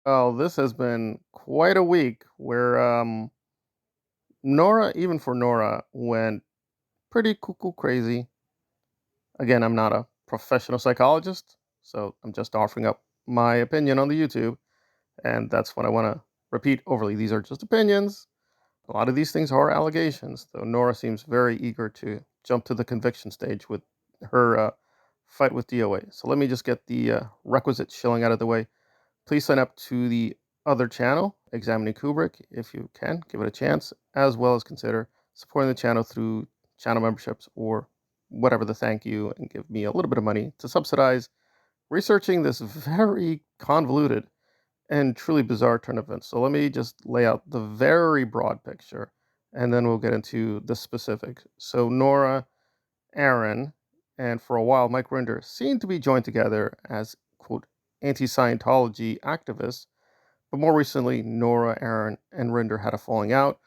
Oh, this has been quite a week where Nora, even for Nora, went pretty cuckoo crazy. Again, I'm not a professional psychologist, so I'm just offering up my opinion on the YouTube, and that's what I want to repeat overly. These are just opinions. A lot of these things are allegations, though Nora seems very eager to jump to the conviction stage with her fight with DOA. So let me just get the requisite shilling out of the way. Please sign up to the other channel, Examining Kubrick, if you can, give it a chance, as well as consider supporting the channel through channel memberships or whatever the thank you, and give me a little bit of money to subsidize researching this very convoluted and truly bizarre turn of events. So let me just lay out the very broad picture, and then we'll get into the specifics. So Nora, Aaron, and for a while Mike Rinder seemed to be joined together as, quote, anti-Scientology activists, but more recently, Nora, Aaron, and Rinder had a falling out.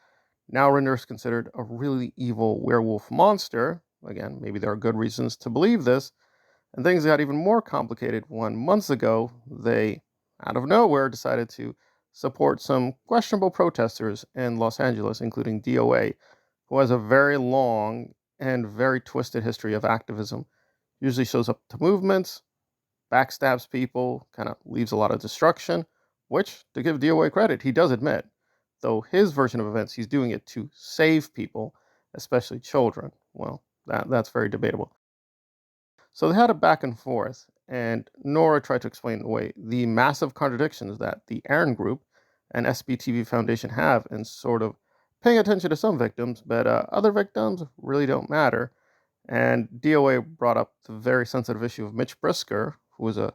Now Rinder is considered a really evil werewolf monster. Again, maybe there are good reasons to believe this. And things got even more complicated when months ago they, out of nowhere, decided to support some questionable protesters in Los Angeles, including DOA, who has a very long and very twisted history of activism. Usually shows up to movements, backstabs people, kind of leaves a lot of destruction, which, to give DOA credit, he does admit. Though his version of events, he's doing it to save people, especially children. Well, that's very debatable. So they had a back and forth, and Nora tried to explain away the massive contradictions that the Aaron Group and SPTV Foundation have in sort of paying attention to some victims, but other victims really don't matter. And DOA brought up the very sensitive issue of Mitch Brisker, who was a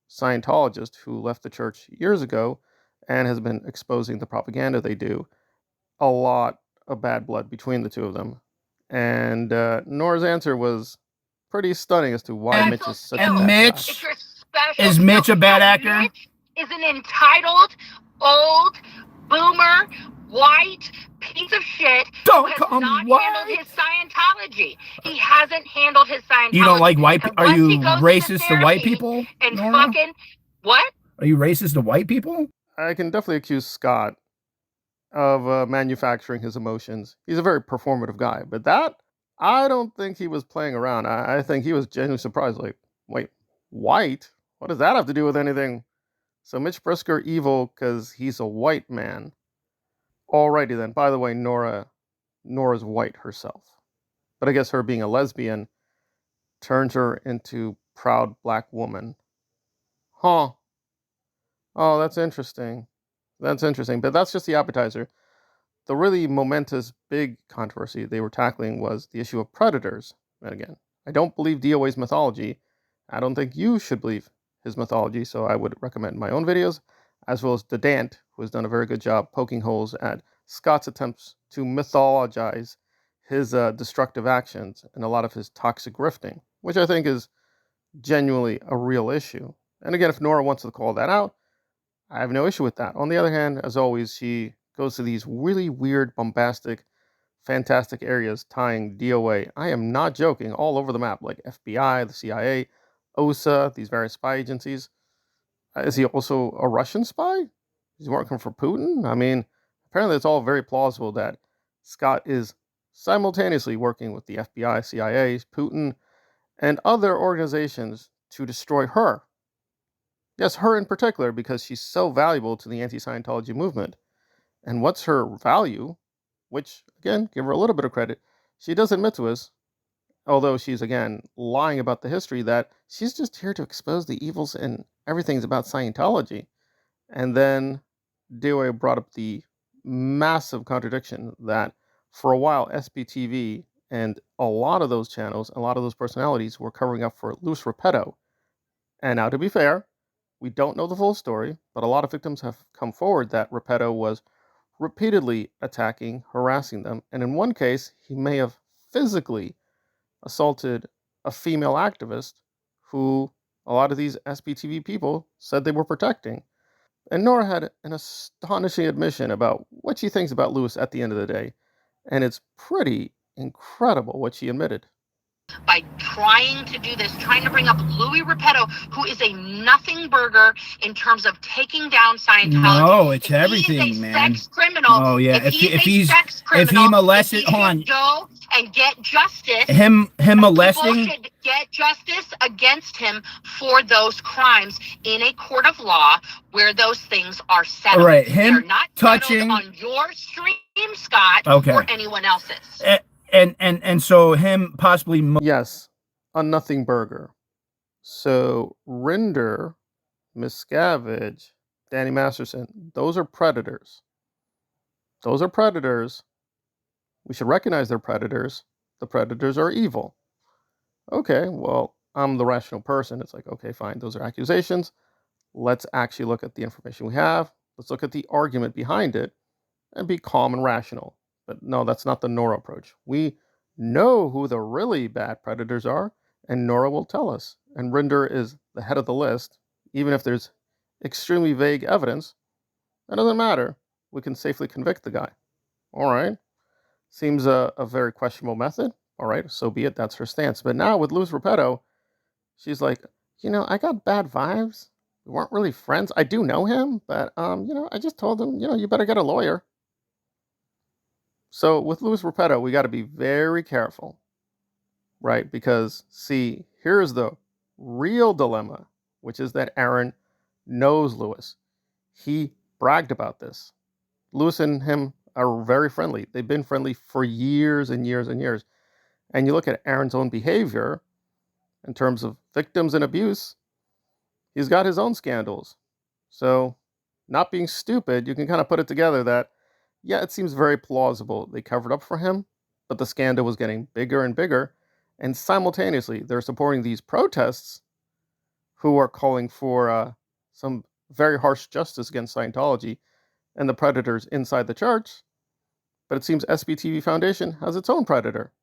Scientologist who left the church years ago and has been exposing the propaganda they do. A lot of bad blood between the two of them. And Nora's answer was pretty stunning as to why Mitch is such a bad Mitch, guy. is Mitch a bad actor? Mitch is an entitled, old, boomer, white piece of shit who has not handled his Scientology. He hasn't handled his Scientology. You don't like white people? Are you racist to white therapy people? And Nora? fucking what? Are you racist to white people? I can definitely accuse Scott of manufacturing his emotions. He's a very performative guy, but that, I don't think he was playing around. I think he was genuinely surprised. Like, wait, white? What does that have to do with anything? So Mitch Brisker evil because he's a white man. Alrighty then. By the way, Nora's white herself, but I guess her being a lesbian turns her into proud black woman. Huh. Oh, that's interesting. That's interesting. But that's just the appetizer. The really momentous big controversy they were tackling was the issue of predators. And again, I don't believe DOA's mythology. I don't think you should believe his mythology, so I would recommend my own videos, as well as the Dant, who has done a very good job poking holes at Scott's attempts to mythologize his destructive actions and a lot of his toxic grifting, which I think is genuinely a real issue. And again, if Nora wants to call that out, I have no issue with that. On the other hand, as always, she goes to these really weird, bombastic, fantastic areas tying DOA. I am not joking, all over the map, like FBI, the CIA, OSA, these various spy agencies. Is he also a Russian spy? He's working for Putin? I mean, apparently it's all very plausible that Scott is simultaneously working with the FBI, CIA, Putin, and other organizations to destroy her. Yes, her in particular, because she's so valuable to the anti-Scientology movement. And what's her value? Which, again, give her a little bit of credit. She does admit to us, although she's, again, lying about the history, that she's just here to expose the evils and everything's about Scientology. And then DOA brought up the massive contradiction that for a while SPTV and a lot of those channels, a lot of those personalities were covering up for Louis Repetto. And now, to be fair, we don't know the full story, but a lot of victims have come forward that Repetto was repeatedly attacking, harassing them, and in one case, he may have physically assaulted a female activist who a lot of these SPTV people said they were protecting. And Nora had an astonishing admission about what she thinks about Louis at the end of the day, and it's pretty incredible what she admitted. by trying to do this, trying to bring up Louis Repetto, who is a nothing burger in terms of taking down Scientology. No, it's if everything, he is a man. sex criminal, Oh yeah, if he's if he molested, hold on, go and get justice. Him molesting. People should get justice against him for those crimes in a court of law where those things are settled. All right, him They're not touching on your stream, Scott, okay, or anyone else's. And so him possibly yes, a nothing burger. So Rinder, Miscavige, Danny Masterson, those are predators. Those are predators. We should recognize they're predators. The predators are evil. Okay, well, I'm the rational person. It's like, okay, fine, those are accusations. Let's actually look at the information we have. Let's look at the argument behind it and be calm and rational. But no, that's not the Nora approach. We know who the really bad predators are, and Nora will tell us. And Rinder is the head of the list. Even if there's extremely vague evidence, that doesn't matter. We can safely convict the guy. All right. Seems a very questionable method. All right, so be it. That's her stance. But now with Louis Repetto, she's like, I got bad vibes. We weren't really friends. I do know him, but, I just told him, you better get a lawyer. So with Louis Repetto, we got to be very careful, right? Because, see, here's the real dilemma, which is that Aaron knows Louis. He bragged about this. Louis and him are very friendly. They've been friendly for years and years and years. And you look at Aaron's own behavior in terms of victims and abuse, he's got his own scandals. So, not being stupid, you can kind of put it together that, yeah, it seems very plausible. They covered up for him, but the scandal was getting bigger and bigger. And simultaneously, they're supporting these protests who are calling for some very harsh justice against Scientology and the predators inside the church. But it seems SPTV Foundation has its own predator.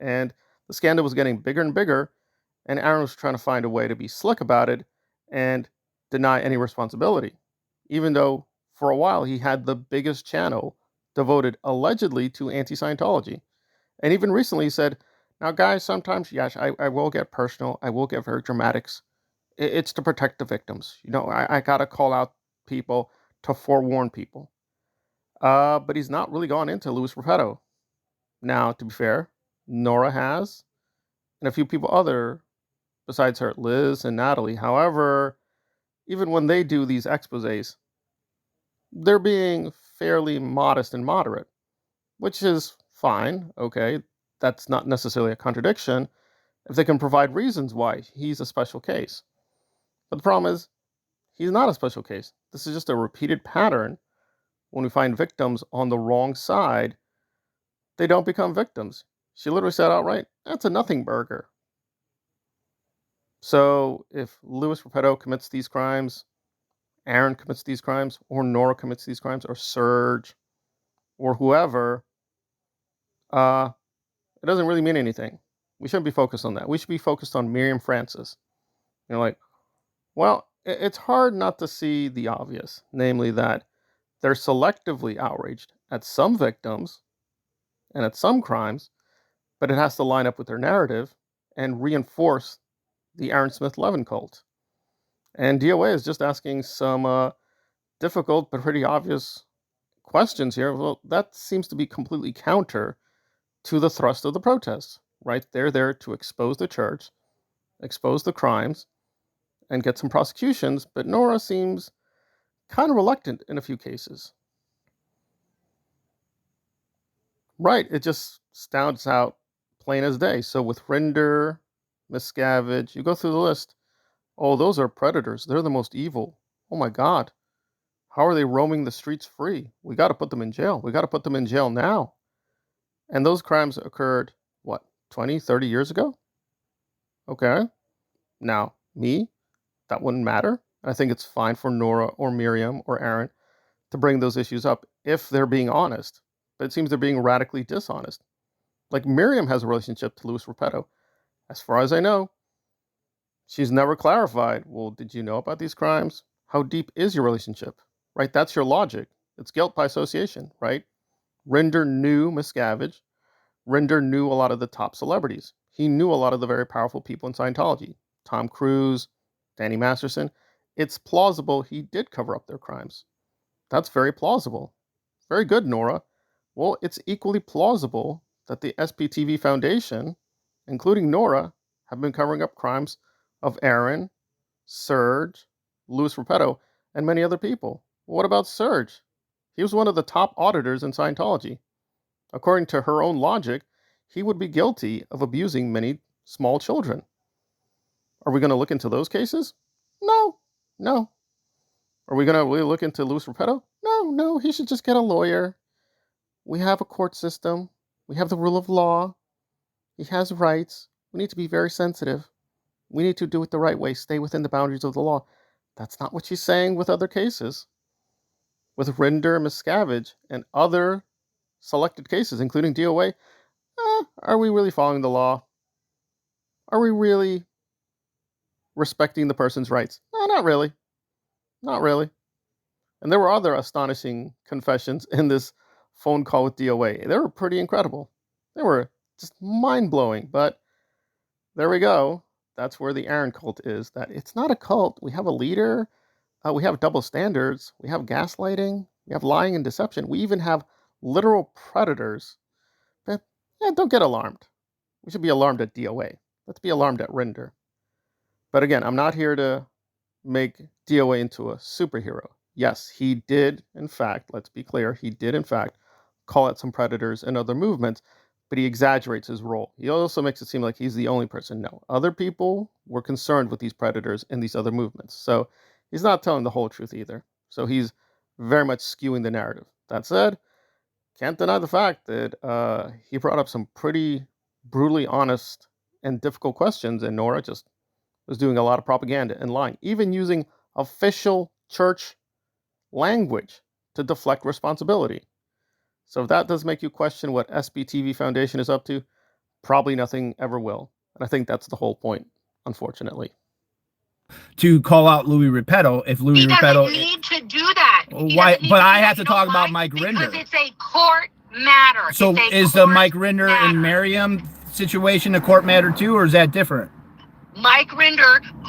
And the scandal was getting bigger and bigger, and Aaron was trying to find a way to be slick about it and deny any responsibility, even though for a while he had the biggest channel devoted allegedly to anti-Scientology. And even recently he said, now guys, sometimes, yes, I will get personal. I will get very dramatics. It's to protect the victims. I got to call out people to forewarn people. But he's not really gone into Louis Repetto. Now, to be fair, Nora has, and a few people besides her, Liz and Natalie. However, even when they do these exposés, they're being fairly modest and moderate, which is fine, okay? That's not necessarily a contradiction if they can provide reasons why he's a special case. But the problem is, he's not a special case. This is just a repeated pattern. When we find victims on the wrong side, they don't become victims. She literally said outright, that's a nothing burger. So if Louis Repetto commits these crimes, Aaron commits these crimes, or Nora commits these crimes, or Serge, or whoever, it doesn't really mean anything. We shouldn't be focused on that. We should be focused on Miriam Francis. It's hard not to see the obvious, namely that they're selectively outraged at some victims and at some crimes, but it has to line up with their narrative and reinforce the Aaron Smith-Levin cult. And DOA is just asking some difficult but pretty obvious questions here. Well, that seems to be completely counter to the thrust of the protests, right? They're there to expose the church, expose the crimes, and get some prosecutions, but Nora seems kind of reluctant in a few cases. Right, it just stands out plain as day. So with Rinder, Miscavige, you go through the list. Oh, those are predators. They're the most evil. Oh my God. How are they roaming the streets free? We got to put them in jail. We got to put them in jail now. And those crimes occurred, 20, 30 years ago? Okay. Now, that wouldn't matter. I think it's fine for Nora or Miriam or Aaron to bring those issues up if they're being honest. But it seems they're being radically dishonest. Like Miriam has a relationship to Louis Repetto. As far as I know, she's never clarified, well, did you know about these crimes? How deep is your relationship? Right? That's your logic. It's guilt by association, right? Rinder knew Miscavige. Rinder knew a lot of the top celebrities. he knew a lot of the very powerful people in Scientology. Tom Cruise, Danny Masterson. It's plausible he did cover up their crimes. That's very plausible. Very good, Nora. Well, it's equally plausible that the SPTV Foundation, including Nora, have been covering up crimes of Aaron, Serge, Louis Repetto, and many other people. What about Serge? He was one of the top auditors in Scientology. According to her own logic, he would be guilty of abusing many small children. Are we going to look into those cases? No. Are we going to really look into Louis Repetto? No. He should just get a lawyer. We have a court system. We have the rule of law. He has rights. We need to be very sensitive. We need to do it the right way, stay within the boundaries of the law. That's not what she's saying with other cases. With Rinder, Miscavige, and other selected cases, including DOA, are we really following the law? Are we really respecting the person's rights? No, not really. Not really. And there were other astonishing confessions in this phone call with DOA. They were pretty incredible. They were just mind-blowing. But there we go. That's where the Aaron cult is. That it's not a cult. We have a leader. We have double standards. We have gaslighting. We have lying and deception. We even have literal predators. But don't get alarmed. We should be alarmed at DOA. Let's be alarmed at Rinder. But again, I'm not here to make DOA into a superhero. Yes, he did, in fact, let's be clear, he did, in fact, call out some predators and other movements, but he exaggerates his role. He also makes it seem like he's the only person. No, other people were concerned with these predators and these other movements. So he's not telling the whole truth either. So he's very much skewing the narrative. That said, can't deny the fact that he brought up some pretty brutally honest and difficult questions, and Nora just was doing a lot of propaganda and lying, even using official church language to deflect responsibility. So if that does make you question what SPTV Foundation is up to, probably nothing ever will. And I think that's the whole point, unfortunately. To call out Louis Repetto, if Louis Repetto doesn't need to do that. Why? But I have to talk about Mike Rinder. Because it's a court matter. So is the Mike Rinder and Miriam situation a court matter too, or is that different? Mike Rinder